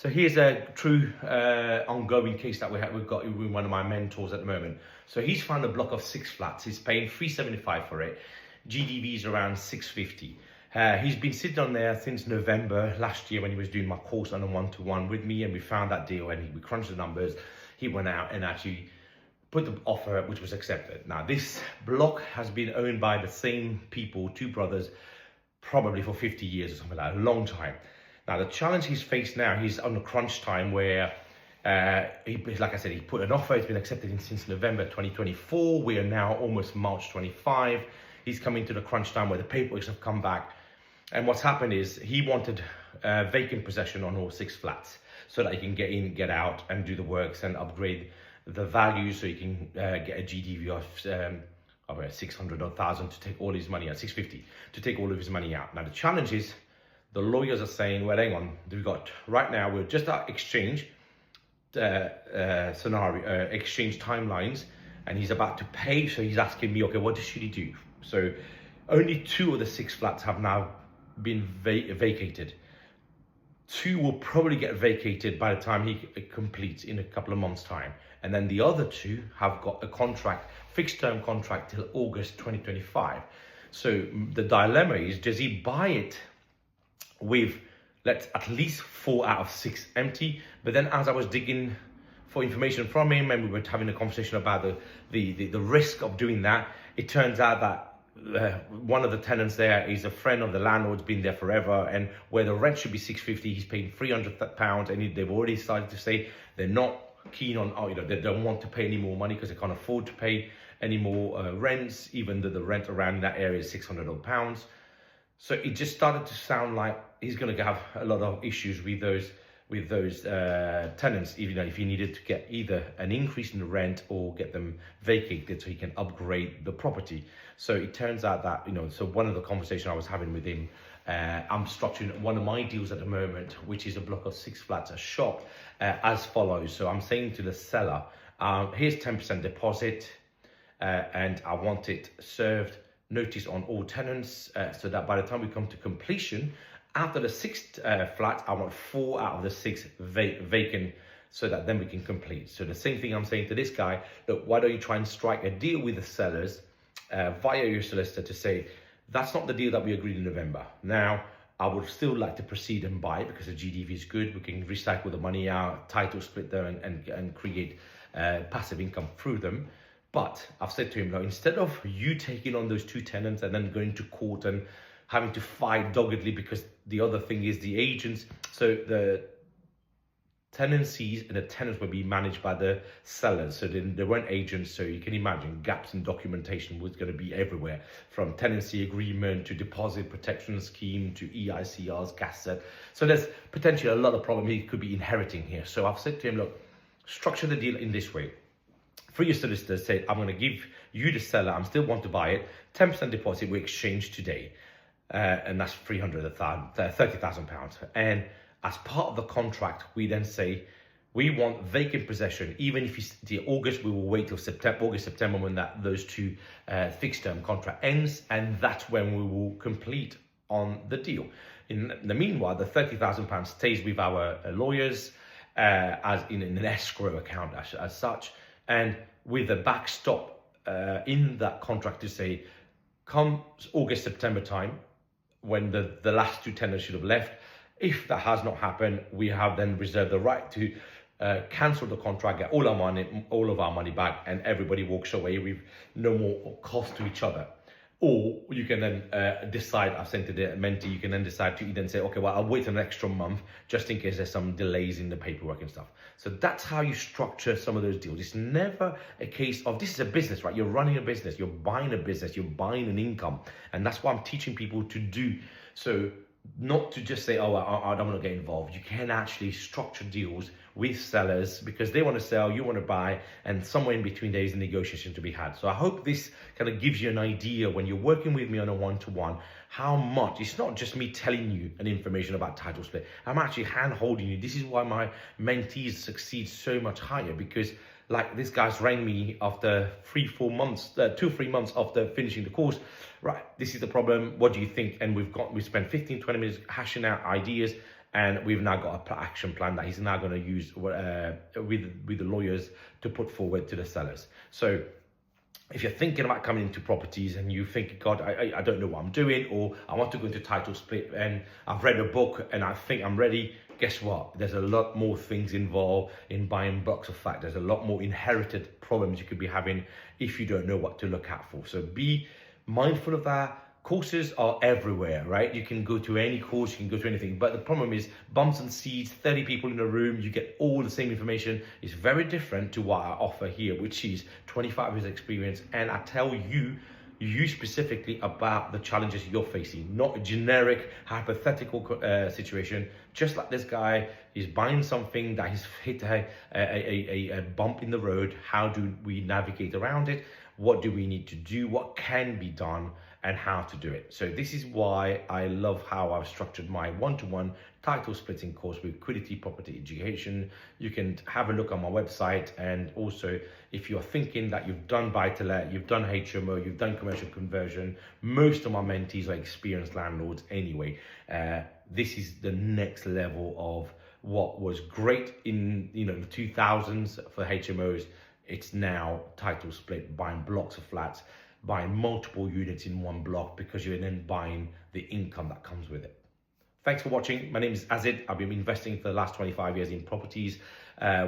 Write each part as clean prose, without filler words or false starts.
So here's a true ongoing case that we've got with one of my mentors at the moment. So he's found a block of 6 flats. He's paying 375 for it. GDV is around 650. He's been sitting on there since November last year when he was doing my course on a one-to-one with me, and we found that deal and we crunched the numbers. He went out and actually put the offer, which was accepted. Now this block has been owned by the same people, two brothers, probably for 50 years or something like that, a long time. Now the challenge he's faced now, he's on a crunch time where, like I said, he put an offer, it's been accepted since November 2024. We are now almost March 25. He's coming to the crunch time where the paperwork have come back. And what's happened is he wanted vacant possession on all 6 flats so that he can get in, get out and do the works and upgrade the value so he can get a GDV of 600 or 1,000 to take all his money out, 650 to take all of his money out. Now the challenge is the lawyers are saying, well, hang on, we've got right now, we're just at exchange scenario, exchange timelines, and he's about to pay. So he's asking me, okay, what should he do? So only 2 of the 6 flats have now been vacated. 2 will probably get vacated by the time he completes in a couple of months' time. And then the other 2 have got a contract, fixed term contract till August 2025. So the dilemma is, does he buy it with at least 4 out of 6 empty? But then as I was digging for information from him and we were having a conversation about the risk of doing that, it turns out that one of the tenants there is a friend of the landlord's, been there forever, and where the rent should be 650, he's paying £300, and they've already started to say they're not keen on, they don't want to pay any more money because they can't afford to pay any more rents, even though the rent around that area is £600. So it just started to sound like he's going to have a lot of issues with those tenants, even if he needed to get either an increase in the rent or get them vacated so he can upgrade the property. So it turns out that, so one of the conversations I was having with him, I'm structuring one of my deals at the moment, which is a block of 6 flats, a shop, as follows. So I'm saying to the seller, here's 10% deposit, and I want it served notice on all tenants, so that by the time we come to completion, after the 6th flat, I want 4 out of the 6 vacant, so that then we can complete. So the same thing I'm saying to this guy, look, why don't you try and strike a deal with the sellers via your solicitor to say, that's not the deal that we agreed in November. Now, I would still like to proceed and buy it because the GDV is good. We can recycle the money out, title split them and create passive income through them. But I've said to him, no, instead of you taking on those 2 tenants and then going to court and having to fight doggedly, because the other thing is the agents. So the tenancies and the tenants will be managed by the sellers. So they weren't agents. So you can imagine gaps in documentation was going to be everywhere, from tenancy agreement to deposit protection scheme to EICRs, gas set. So there's potentially a lot of problem he could be inheriting here. So I've said to him, look, structure the deal in this way. For your solicitor, say, I'm going to give you, the seller, I still want to buy it, 10% deposit, we exchange today. And that's £30,000. And as part of the contract, we then say, we want vacant possession, even if it's the August, we will wait till September, August, September, when those 2 fixed term contract ends. And that's when we will complete on the deal. In the meanwhile, the £30,000 stays with our lawyers as in an escrow account as such. And with a backstop in that contract to say, come August, September time, when the last 2 tenants should have left, if that has not happened, we have then reserved the right to cancel the contract, get all of our money back, and everybody walks away with no more cost to each other. Or you can then decide, I've sent it to Mentee, you can then decide to then say, okay, well, I'll wait an extra month just in case there's some delays in the paperwork and stuff. So that's how you structure some of those deals. It's never a case of, this is a business, right? You're running a business, you're buying a business, you're buying an income. And that's what I'm teaching people to do. So not to just say, oh, I don't want to get involved. You can actually structure deals with sellers because they want to sell, you want to buy, and somewhere in between there is a negotiation to be had. So I hope this kind of gives you an idea when you're working with me on a one-to-one, how much, it's not just me telling you an information about title split. I'm actually hand-holding you. This is why my mentees succeed so much higher, because like this guy's rang me after 2 or 3 months after finishing the course. Right, this is the problem, what do you think? And we spent 15-20 minutes hashing out ideas, and we've now got a action plan that he's now going to use with the lawyers to put forward to the sellers. So if you're thinking about coming into properties and you think, God, I don't know what I'm doing, or I want to go into title split and I've read a book and I think I'm ready, guess what? There's a lot more things involved in buying blocks of flats. There's a lot more inherited problems you could be having if you don't know what to look out for. So be mindful of that. Courses are everywhere, right? You can go to any course, you can go to anything. But the problem is bumps and seats, 30 people in a room, you get all the same information. It's very different to what I offer here, which is 25 years experience. And I tell you specifically about the challenges you're facing, not a generic hypothetical situation. Just like this guy is buying something that he's hit a bump in the road. How do we navigate around it? What do we need to do? What can be done? And how to do it. So this is why I love how I've structured my one-to-one title splitting course with Quiddity Property Education. You can have a look on my website, and also if you're thinking that you've done buy-to-let, you've done HMO, you've done commercial conversion, most of my mentees are experienced landlords anyway. This is the next level of what was great in the 2000s for HMOs. It's now title split, buying blocks of flats, buying multiple units in one block, because you're then buying the income that comes with it. Thanks for watching. My name is Azid. I've been investing for the last 25 years in properties.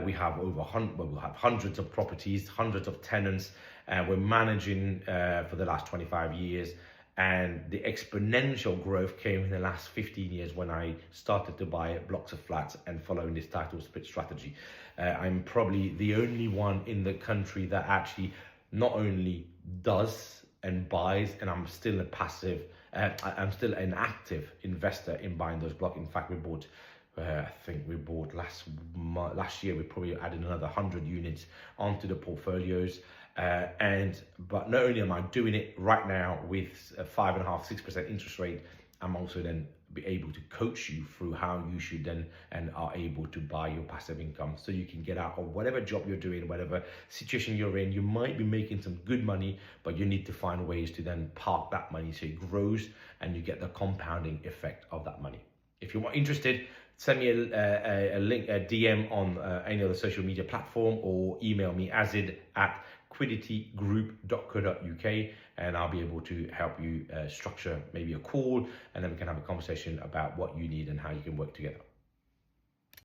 We have we'll have hundreds of properties, hundreds of tenants. We're managing for the last 25 years. And the exponential growth came in the last 15 years when I started to buy blocks of flats and following this title split strategy. I'm probably the only one in the country that actually not only does and buys, and I'm still I'm still an active investor in buying those blocks. In fact, we bought, I think we bought last year, we probably added another 100 units onto the portfolios. But not only am I doing it right now with a 5.5–6% interest rate, I'm also then be able to coach you through how you should then and are able to buy your passive income, so you can get out of whatever job you're doing, whatever situation you're in. You might be making some good money, but you need to find ways to then park that money so it grows and you get the compounding effect of that money. If you're more interested, send me a link, a DM on any other social media platform, or email me azid@quidditygroup.co.uk, and I'll be able to help you structure maybe a call, and then we can have a conversation about what you need and how you can work together.